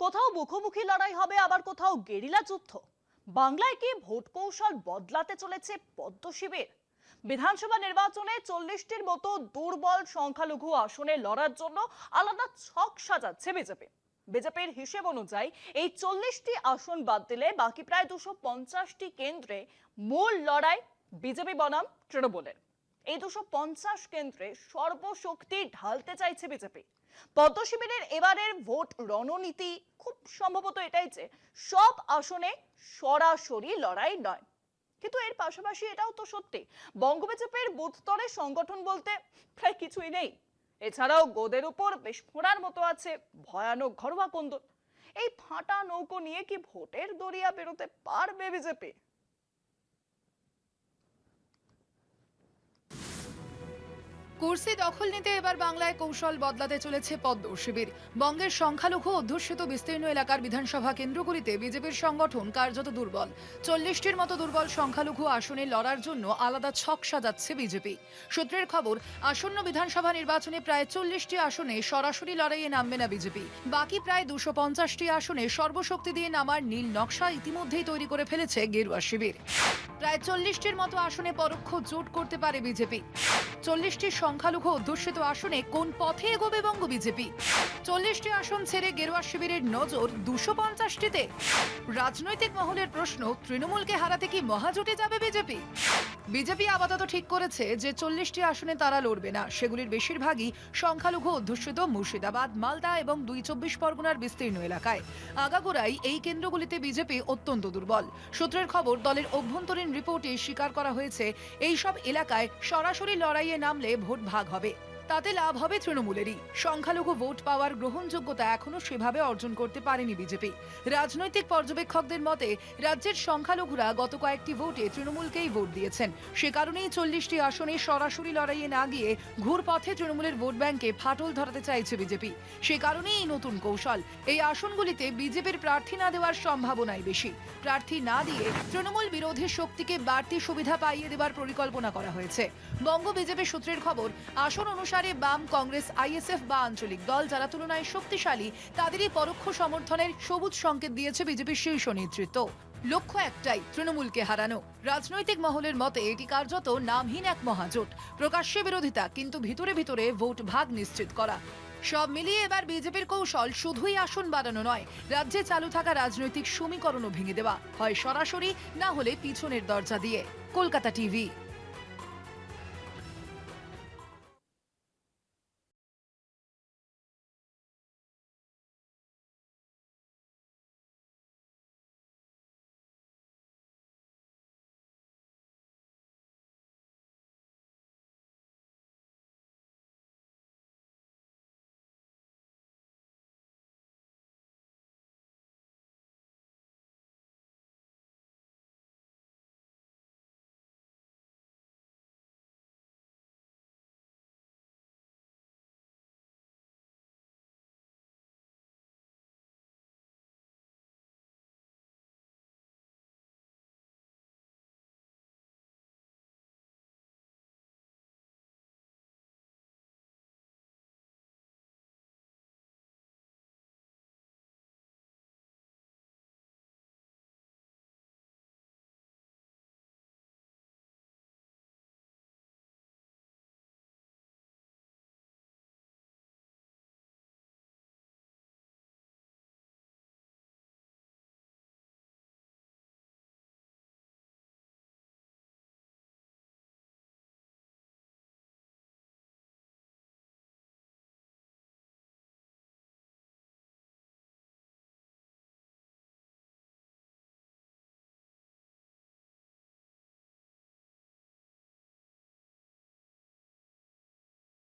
কোথাও মুখোমুখি লড়াই হবে, আবার কোথাও গেরিলা যুদ্ধ। বাংলায় কি ভোট কৌশল বদলাতে চলেছে পদ্ম শিবির? বিধানসভা নির্বাচনে 40টির মতো দুর্বল সংখ্যালঘু আসনে লড়ার জন্য আলাদা ছক সাজাচ্ছে বিজেপি। বিজেপির হিসেব অনুযায়ী এই 40টি আসন বাদ দিলে বাকি প্রায় 250টি কেন্দ্রে মূল লড়াই বিজেপি বনাম তৃণমূলের। এই 250 কেন্দ্রে সর্বশক্তি ঢালতে চাইছে বিজেপি। পদ্ম শিবিরের এবারের ভোট রণনীতি খুব সম্ভবত এটাই যে সব আসনে সরাসরি লড়াই নয়, কিন্তু এর পাশাপাশি এটাও তো সত্যি বঙ্গ বিজেপির বুথ স্তরের সংগঠন বলতে প্রায় কিছুই নেই। এছাড়াও গোদের উপর বিস্ফোরণের মতো আছে ভয়ানক ঘরোয়া কোন্দল। এই ফাটা নৌকো নিয়ে কি ভোটের দরিয়া বেরোতে পারবে বিজেপি? কুর্সি দখল নিতে এবার বাংলায় কৌশল বদলাতে চলেছে পদ্ম শিবির। বঙ্গের সংখ্যালঘু অধ্যুষিত বিস্তীর্ণ এলাকার বিধানসভা কেন্দ্রগুলিতে বিজেপির সংগঠন কার্যত দুর্বল। 40টির মতো দুর্বল সংখ্যালঘু আসনে লড়ার জন্য আলাদা ছক সাজাচ্ছে বিজেপি। সূত্রের খবর, আসন্ন বিধানসভা নির্বাচনে প্রায় 40টি আসনে সরাসরি লড়াইয়ে নামবে না বিজেপি। বাকি প্রায় 250টি আসনে সর্বশক্তি দিয়ে নামার নীল নকশা ইতিমধ্যেই তৈরি করে ফেলেছে গেরুয়া শিবির। প্রায় 40টির মতো আসনে পরোক্ষ জোট করতে পারে বিজেপি। 40টি সংখ্যালঘু অধ্যুষিত আসনে কোন পথে এগোবে বঙ্গ বিজেপি? 40টি আসন ছেড়ে গেরুয়া শিবিরের নজর 250টিতে। রাজনৈতিক মহলের প্রশ্ন, তৃণমূলকে হারাতে কি মহাজোটে যাবে বিজেপি? বিজেপি আপাতত ঠিক করেছে যে 40টি আসনে তারা লড়বে না। সেগুলির বেশিরভাগই সংখ্যালঘু অধ্যুষিত মুর্শিদাবাদ, মালদা এবং 24 পরগনার বিস্তীর্ণ এলাকায়। আগাগোড়াই এই কেন্দ্রগুলিতে বিজেপি অত্যন্ত দুর্বল। সূত্রের খবর, দলের অভ্যন্তরীণ রিপোর্টে স্বীকার করা হয়েছে এইসব এলাকায় সরাসরি লড়াইয়ে নামলে ভোট ভাগ হবে। তাতে লাভ হবে তৃণমূলেরই। সংখ্যালঘু ভোট পাওয়ার গ্রহণযোগ্যতা এখনো সেভাবে অর্জন করতে পারেনি বিজেপি। রাজনৈতিক পর্যবেক্ষকদের মতে রাজ্যের সংখ্যালঘুরা গত কয়েকটি ভোটে তৃণমূলকেই ভোট দিয়েছেন। সে কারণেই 40টি আসনে সরাসরি লড়াইয়ে না গিয়ে ঘুরপথে তৃণমূলের ভোট ব্যাংকে ফাটল ধরাতে চাইছে বিজেপি। সে কারণেই এই নতুন কৌশল। এই আসনগুলিতে বিজেপির প্রার্থী না দেওয়ার সম্ভাবনাই বেশি। প্রার্থী না দিয়ে তৃণমূল বিরোধী শক্তিকে বাড়তি সুবিধা পাইয়ে দেওয়ার পরিকল্পনা করা হয়েছে। বঙ্গ বিজেপি সূত্রের খবর, আসন অনুসারে বাম, কংগ্রেস, আইএসএফ বা আঞ্চলিক দল যারা তুলনায় শক্তিশালী তাদেরই পরোক্ষ সমর্থনের সবুজ সংকেত দিয়েছে বিজেপির শীর্ষ নেতৃত্ব। লক্ষ্য একটাই, তৃণমূলকে হারানো। রাজনৈতিক মহলের মতে এটি কার্যত নামহীন এক মহাজোট। প্রকাশ্যে বিরোধিতা, কিন্তু ভিতরে ভিতরে ভোট ভাগ নিশ্চিত করা। সব মিলিয়ে এবার বিজেপির কৌশল শুধুই আসন বাড়ানো নয়, রাজ্যে চালু থাকা রাজনৈতিক সমীকরণও ভেঙে দেওয়া, হয় সরাসরি না হলে পিছনের দরজা দিয়ে। কলকাতা টিভি।